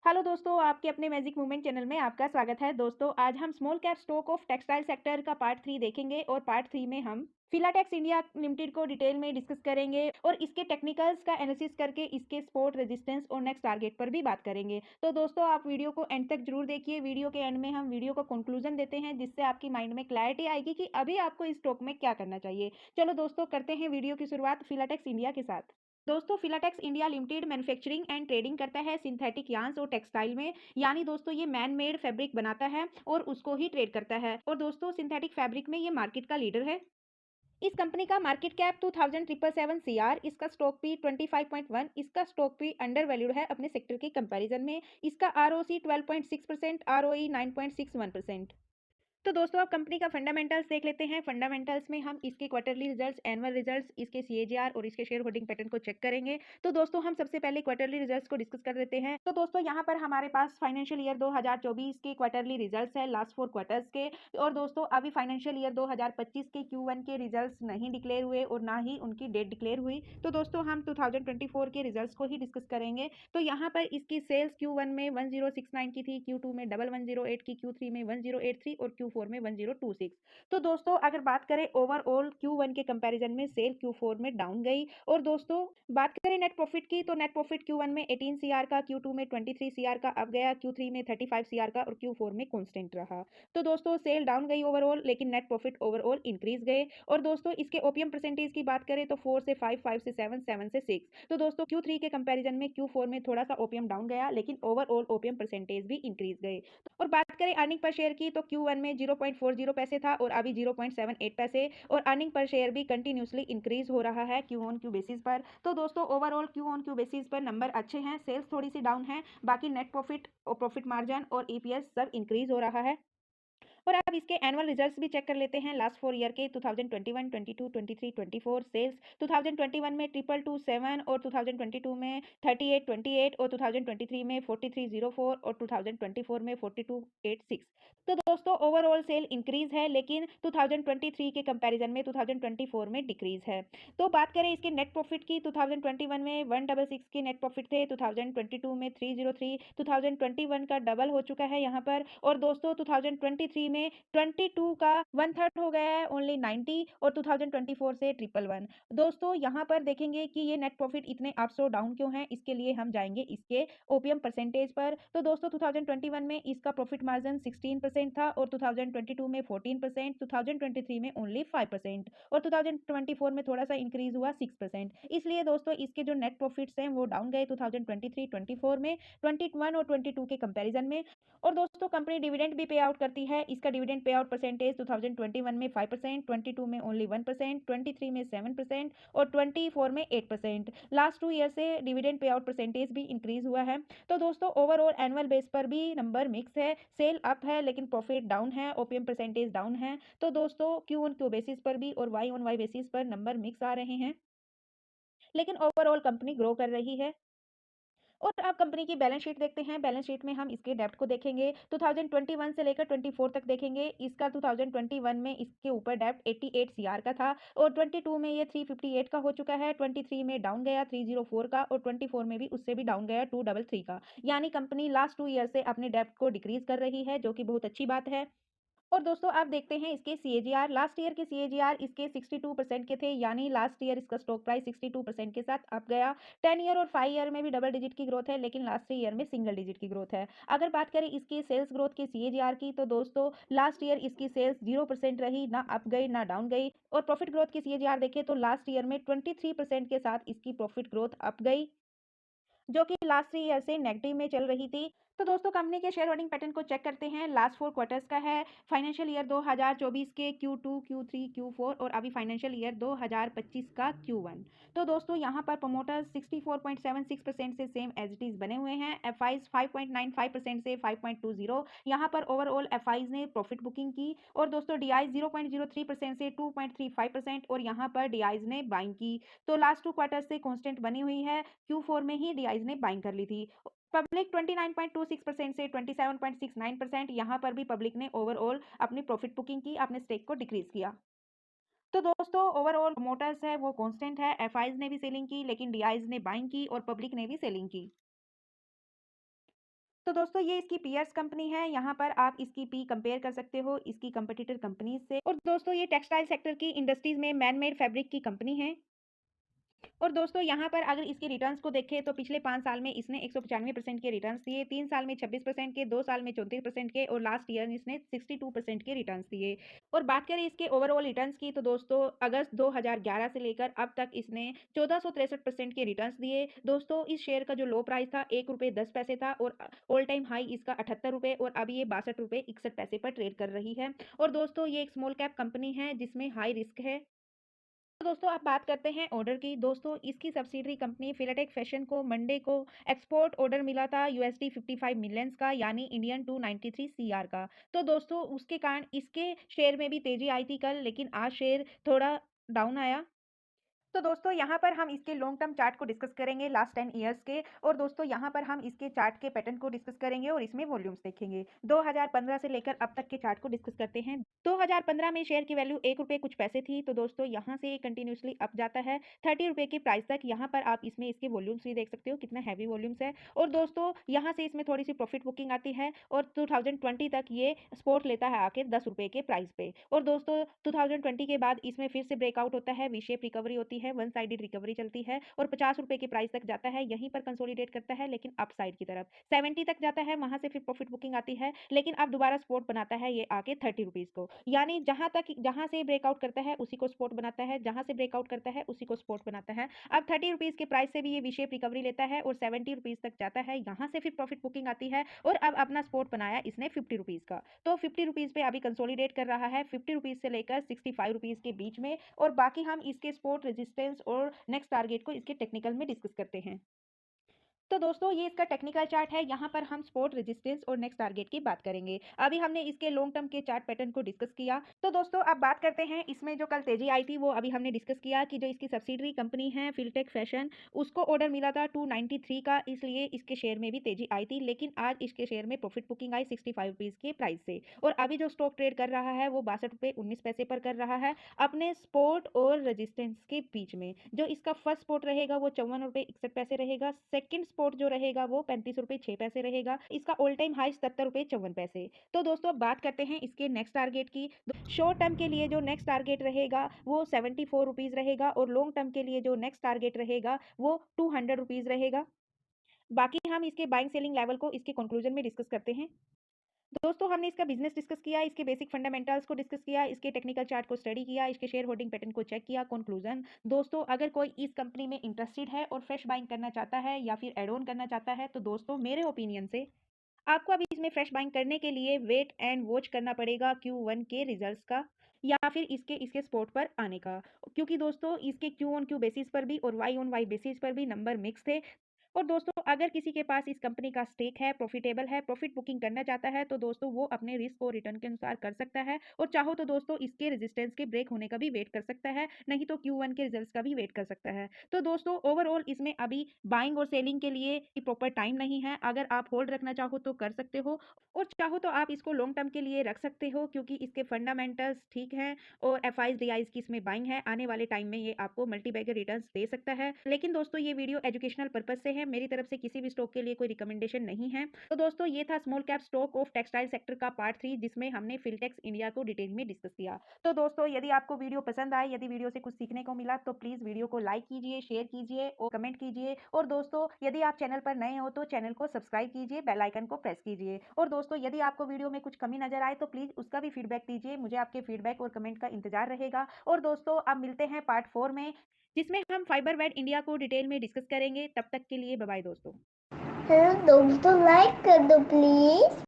Hello दोस्तों, आपके अपने मैजिक मूवमेंट चैनल में आपका स्वागत है। दोस्तों, आज हम small cap stock of textile sector का पार्ट 3 देखेंगे और पार्ट 3 में हम फिलाटेक्स इंडिया लिमिटेड को डिटेल में डिस्कस करेंगे और इसके टेक्निकल्स का एनालिसिस करके इसके सपोर्ट, रेजिस्टेंस और नेक्स्ट टारगेट पर भी बात करेंगे। तो दोस्तों, आप वीडियो को एंड तक जरूर देखिए। वीडियो के एंड में हम वीडियो को कंक्लूजन देते हैं, जिससे आपकी माइंड में क्लैरिटी आएगी कि अभी आपको इस स्टॉक में क्या करना चाहिए। चलो दोस्तों, करते हैं वीडियो की शुरुआत फिलाटेक्स इंडिया के साथ। दोस्तों, Filatex India limited manufacturing and trading करता है सिंथेटिक यार्न्स और टेक्सटाइल में। यानी दोस्तों, ये मैन मेड फैब्रिक बनाता है और उसको ही ट्रेड करता है। और दोस्तों, सिंथेटिक फैब्रिक में ये मार्केट का लीडर है। इस कंपनी का मार्केट कैप 2777 सीआर, इसका स्टॉक पी 25.1, इसका स्टॉक पी अंडर वैल्यूड है अपने सेक्टर के कंपैरिजन में। इसका आरओसी 12.6%, आरओई 9.61%। तो दोस्तों, अब कंपनी का फंडामेंटल्स देख लेते हैं। फंडामेंटल्स में हम इसके क्वार्टरली रिजल्ट्स, एनुअल रिजल्ट्स, इसके सीएजीआर और इसके शेयर होल्डिंग पैटर्न को चेक करेंगे। तो दोस्तों, हम सबसे पहले क्वार्टरली रिजल्ट्स को डिस्कस कर लेते हैं। तो दोस्तों, यहाँ पर हमारे पास फाइनेंशियल ईयर 2024 के क्वार्टरली रिजल्ट्स है, लास्ट 4 क्वार्टर्स के। और दोस्तों, अभी फाइनेंशियल ईयर 2025 के Q1 के रिजल्ट्स नहीं डिक्लेयर हुए और ना ही उनकी डेट डिक्लेयर हुई। तो दोस्तों, हम 2024 के रिजल्ट्स को ही डिस्कस करेंगे। तो यहाँ पर इसकी सेल्स Q1 में 1069 की थी, Q2 में 1108 की, Q3 में 1083 और Q4 में 1026। तो दोस्तों, अगर बात करें ओवरऑल Q1 के कंपैरिजन में सेल Q4 में डाउन गई। और दोस्तों, बात करें नेट प्रॉफिट की, तो नेट प्रॉफिट Q1 में 18 सीआर का, Q2 में 23 सीआर का अब गया, Q3 में 35 सीआर का और Q4 में कांस्टेंट रहा। तो दोस्तों, सेल डाउन गई ओवरऑल, लेकिन नेट प्रॉफिट ओवरऑल इंक्रीज गए। और दोस्तों, इसके ओपीएम परसेंटेज की बात करें तो 4 से 5, 5 से 7, 7 से 6। तो दोस्तों, Q3 के कंपैरिजन में Q4 में थोड़ा सा ओपीएम डाउन गया, लेकिन ओवरऑल ओपीएम परसेंटेज भी इंक्रीज गए। और बात करें अर्निंग पर शेयर की, तो Q1 में 0.40 पैसे था और अभी 0.78 पैसे। और अर्निंग पर शेयर भी कंटिन्यूसली इंक्रीज हो रहा है क्यू ऑन क्यू बेसिस पर। तो दोस्तों, overall Q on Q basis पर नंबर अच्छे हैं। सेल्स थोड़ी सी डाउन है, बाकी नेट प्रॉफिट और प्रॉफिट मार्जिन और ईपीएस सब इंक्रीज हो रहा है। और अब इसके एनुअल रिजल्ट्स भी चेक कर लेते हैं लास्ट 4 ईयर के, 2021, 22, 23, 24। सेल्स 2021 में 2227 और 2022 में 3828 और 2023 में 4304 और 2024 में 4286। तो दोस्तों, ओवरऑल सेल इंक्रीज है, लेकिन 2023 के कंपैरिजन में 2024 में डिक्रीज है। तो बात करें इसके नेट प्रॉफिट की, 2021 में 166 के नेट प्रॉफिट थे, 2022 में 303, 2021 का डबल हो चुका है यहाँ पर। और दोस्तों, 2023 में 22 का 1/3 हो गया है, ओनली 90। और 2024 से 111। दोस्तों, यहाँ पर देखेंगे कि ये नेट प्रॉफिट इतने अप्स और डाउन क्यों हैं, इसके लिए हम जाएंगे इसके ओपीएम परसेंटेज पर। तो दोस्तों, 2021 में इसका प्रॉफिट मार्जिन 16% था और 2022 में 14%, 2023 में ओनली 5% और 2024 में थोड़ा सा इंक्रीज हुआ 6%। इसलिए दोस्तों, इसके जो नेट प्रॉफिट्स हैं वो डाउन गए 2023-24 में 21 और 22 के कंपैरिजन में। और दोस्तों, कंपनी डिविडेंड भी पे आउट करती है। इसका डिविडेंड पे आउट परसेंटेज 2021 में 5%, 22 में ओनली 1%, 23 में 7% और 24 में 8%। लास्ट 2 ईयर से डिविडेंड पे आउट परसेंटेज भी इंक्रीज हुआ है। तो दोस्तों, ओवरऑल एनुअल बेस पर भी नंबर मिक्स है। सेल अप है, लेकिन प्रॉफिट डाउन है, ओपीएम परसेंटेज डाउन है। तो दोस्तों, क्यू ऑन क्यू बेसिस पर भी और वाई ऑन वाई बेसिस पर नंबर मिक्स आ रहे हैं, लेकिन ओवरऑल कंपनी ग्रो कर रही है। और अब कंपनी की बैलेंस शीट देखते हैं। बैलेंस शीट में हम इसके डेब्ट को देखेंगे, 2021 से लेकर 24 तक देखेंगे। इसका 2021 में इसके ऊपर डेब्ट 88 सीआर का था और 22 में ये 358 का हो चुका है, 23 में डाउन गया 304 का और 24 में भी उससे भी डाउन गया 233 का। यानी कंपनी लास्ट 2 ईयर से अपने डेब्ट को डिक्रीज कर रही है, जो कि बहुत अच्छी बात है। और दोस्तों, आप देखते हैं इसके सीएजीआर, लास्ट ईयर के सीएजीआर इसके 62% के थे। यानी लास्ट ईयर इसका स्टॉक प्राइस 62% के साथ अप गया। 10 ईयर और 5 ईयर में भी डबल डिजिट की ग्रोथ है, लेकिन लास्ट 3 ईयर में सिंगल डिजिट की ग्रोथ है। अगर बात करें इसकी सेल्स ग्रोथ के सीएजीआर की, तो दोस्तों, लास्ट ईयर इसकी सेल्स 0% रही, ना अप गई ना डाउन गई। और प्रॉफिट ग्रोथ की सीएजीआर देखें तो लास्ट ईयर में 23% के साथ इसकी प्रॉफिट ग्रोथ अप गई, जो कि लास्ट 3 ईयर से नेगेटिव में चल रही थी। तो दोस्तों, कंपनी के शेयर होल्डिंग पैटर्न को चेक करते हैं। लास्ट 4 क्वार्टर्स का है, फाइनेंशियल ईयर 2024 के Q2, Q3, Q4 और अभी फाइनेंशियल ईयर 2025 का Q1। तो दोस्तों, यहाँ पर प्रमोटर्स 64.76% से सेम एज इट इज बने हुए हैं। एफआईज 5.95% से 5.20। यहाँ पर ओवरऑल एफआईज ने प्रॉफिट बुकिंग की। और दोस्तों, डीआई 0.03% से 2.35% और यहाँ पर डीआईज ने बाइंग की। तो लास्ट 2 क्वार्टर से कांस्टेंट बनी हुई है। Q4 में ही डीआईज ने बाइंग कर ली थी। पब्लिक 29.26% से 27.69%। यहाँ पर भी पब्लिक ने ओवरऑल अपनी प्रॉफिट बुकिंग की, अपने स्टेक को डिक्रीज किया। तो दोस्तों, ओवरऑल प्रमोटर्स है वो कांस्टेंट है। एफआईज ने भी सेलिंग की, लेकिन डीआईज ने बाइंग की और पब्लिक ने भी सेलिंग की। तो दोस्तों ये इसकी पीयर्स कंपनी है, यहाँ पर आप इसकी पी कंपेयर कर सकते हो इसकी कंपटीटर कंपनीज़ से। और दोस्तों ये टेक्सटाइल सेक्टर की इंडस्ट्रीज़ में मैन मेड फैब्रिक की कंपनी है। और दोस्तों यहाँ पर अगर इसके रिटर्न्स को देखें तो पिछले 5 साल में इसने 195% के रिटर्न्स दिए, 3 साल में 26% के, 2 साल में 34% के और लास्ट ईयर इसने 62% के रिटर्न्स दिए। और बात करें इसके ओवरऑल रिटर्न्स की तो दोस्तों अगस्त 2011 से लेकर अब तक इसने 1463% के रिटर्न्स दिए। दोस्तों इस शेयर का जो लो प्राइस था ₹1.10 था और ऑल टाइम हाई इसका ₹78 और अभी ये ₹62.61 पर ट्रेड कर रही है। और दोस्तों ये एक स्मॉल कैप कंपनी है जिसमें हाई रिस्क है। तो दोस्तों आप बात करते हैं ऑर्डर की। दोस्तों इसकी सब्सिडरी कंपनी फिलाटेक फैशन को मंडे को एक्सपोर्ट ऑर्डर मिला था यूएसडी 55 मिलियंस का, यानी इंडियन 293 सीआर का। तो दोस्तों उसके कारण इसके शेयर में भी तेजी आई थी कल, लेकिन आज शेयर थोड़ा डाउन आया। तो दोस्तों यहाँ पर हम इसके लॉन्ग टर्म चार्ट को डिस्कस करेंगे लास्ट 10 इयर्स के। और दोस्तों यहाँ पर हम इसके चार्ट के पैटर्न को डिस्कस करेंगे और इसमें वॉल्यूम्स देखेंगे। 2015 से लेकर अब तक के चार्ट को डिस्कस करते हैं। 2015 में शेयर की वैल्यू ₹1 कुछ पैसे थी। तो दोस्तों यहाँ से कंटिन्यूसली अप जाता है ₹30 की प्राइस तक। यहाँ पर आप इसमें इसके वॉल्यूम्स भी देख सकते हो कितना हैवी वॉल्यूम्स है। और दोस्तों यहाँ से इसमें थोड़ी सी प्रॉफिट बुकिंग आती है और 2020 तक ये सपोर्ट लेता है आके ₹10 के प्राइस पे। और दोस्तों 2020 के बाद इसमें फिर से ब्रेकआउट होता है, वी शेप रिकवरी होती है, वन साइडेड रिकवरी चलती है और ₹50 के प्राइस तक जाता है। यहीं पर कंसोलिडेट करता है लेकिन अप साइड की तरफ 70 तक जाता है, वहां से फिर प्रॉफिट बुकिंग आती है, लेकिन अब दोबारा सपोर्ट बनाता है ये आके ₹30 को। यानी जहां से ब्रेकआउट करता है उसी को सपोर्ट बनाता है, जहां से ब्रेकआउट करता है उसी को सपोर्ट बनाता है। अब ₹30 के प्राइस से भी ये वी शेप रिकवरी लेता है और ₹70 तक जाता है, यहाँ से फिर प्रॉफिट बुकिंग आती है और अब अपना सपोर्ट बनाया इसने ₹50 का। तो ₹50 पे अभी कंसोलिडेट कर रहा है, ₹50 से लेकर ₹65 के बीच में। और बाकी हम इसके सपोर्ट, रेजिस्टेंस और नेक्स्ट टारगेट को इसके टेक्निकल में डिस्कस करते हैं। तो दोस्तों ये इसका टेक्निकल चार्ट है, यहाँ पर हम सपोर्ट, रेजिस्टेंस और नेक्स्ट टारगेट की बात करेंगे। अभी हमने इसके लॉन्ग टर्म के चार्ट पैटर्न को डिस्कस किया। तो दोस्तों अब बात करते हैं इसमें जो कल तेजी आई थी, वो अभी हमने डिस्कस किया कि जो इसकी सब्सिडरी कंपनी है फिलटेक फैशन, उसको ऑर्डर मिला था 293 का, इसलिए इसके शेयर में भी तेजी आई थी। लेकिन आज इसके शेयर में प्रॉफिट बुकिंग आई ₹65 के प्राइस से और अभी जो स्टॉक ट्रेड कर रहा है वो ₹62.19 पर कर रहा है अपने सपोर्ट और रेजिस्टेंस के बीच में। जो इसका फर्स्ट सपोर्ट रहेगा वो ₹54.61 रहेगा, सेकंड सपोर्ट जो रहेगा वो ₹35.06 रहेगा, इसका ऑल टाइम हाई ₹77.54। तो दोस्तों अब बात करते हैं इसके नेक्स्ट टारगेट की। शॉर्ट टर्म के लिए जो नेक्स्ट टारगेट रहेगा वो ₹74 रहेगा और लॉन्ग टर्म के लिए जो नेक्स्ट टारगेट रहेगा वो ₹200 रहेगा। बाकी हम इसके बाइंग सेलिंग लेवल को इसके कंक्लूजन में डिस्कस करते हैं। दोस्तों हमने इसका बिजनेस डिस्कस किया, इसके बेसिक फंडामेंटल्स को डिस्कस किया, इसके टेक्निकल चार्ट को स्टडी किया, इसके शेयर होल्डिंग पैटर्न को चेक किया। कंक्लूजन दोस्तों अगर कोई इस कंपनी में इंटरेस्टेड है और फ्रेश बाइंग करना चाहता है या फिर एड ऑन करना चाहता है तो दोस्तों मेरे ओपिनियन से आपको अभी इसमें फ्रेश बाइंग करने के लिए वेट एंड वॉच करना पड़ेगा Q1 के रिजल्ट्स का या फिर इसके इसके स्पोर्ट पर आने का। क्योंकि दोस्तों इसके Q ऑन Q बेसिस पर भी और Y ऑन Y बेसिस पर भी नंबर मिक्स थे। और दोस्तों अगर किसी के पास इस कंपनी का स्टेक है, प्रॉफिटेबल है, प्रॉफिट बुकिंग करना चाहता है तो दोस्तों वो अपने रिस्क और रिटर्न के अनुसार कर सकता है और चाहो तो दोस्तों इसके रेजिस्टेंस के ब्रेक होने का भी वेट कर सकता है, नहीं तो Q1 के रिजल्ट्स का भी वेट कर सकता है। तो दोस्तों ओवरऑल इसमें अभी बाइंग और सेलिंग के लिए प्रॉपर टाइम नहीं है। अगर आप होल्ड रखना चाहो तो कर सकते हो और चाहो तो आप इसको लॉन्ग टर्म के लिए रख सकते हो क्योंकि इसके फंडामेंटल्स ठीक हैं और एफआईज डीआईज की इसमें बाइंग है। आने वाले टाइम में ये आपको मल्टीबैगर रिटर्न्स दे सकता है। लेकिन दोस्तों ये वीडियो एजुकेशनल पर्पज से है, मेरी तरफ से किसी भी स्टॉक के लिए कोई रिकमेंडेशन नहीं है। तो दोस्तों ये था small cap stock of textile sector का पार्ट 3 जिसमें हमने फिलटेक्स इंडिया को डिटेल में डिस्कस किया। तो दोस्तों यदि आपको वीडियो पसंद आए, यदि वीडियो से कुछ सीखने को मिला तो प्लीज वीडियो को लाइक कीजिए, शेयर कीजिए और कमेंट कीजिए। और दोस्तों यदि आप चैनल पर नए हो तो चैनल को सब्सक्राइब कीजिए, बेल आइकन को प्रेस कीजिए। और दोस्तों यदि आपको वीडियो में कुछ कमी नजर आए तो प्लीज उसका भी फीडबैक दीजिए, मुझे आपके फीडबैक और कमेंट का इंतजार रहेगा। और दोस्तों अब मिलते हैं पार्ट 4 में जिसमें हम फाइबरवेट इंडिया को डिटेल में डिस्कस करेंगे। तब तक के लिए बाय बाय दोस्तों। हेलो दोस्तों, लाइक कर दो प्लीज।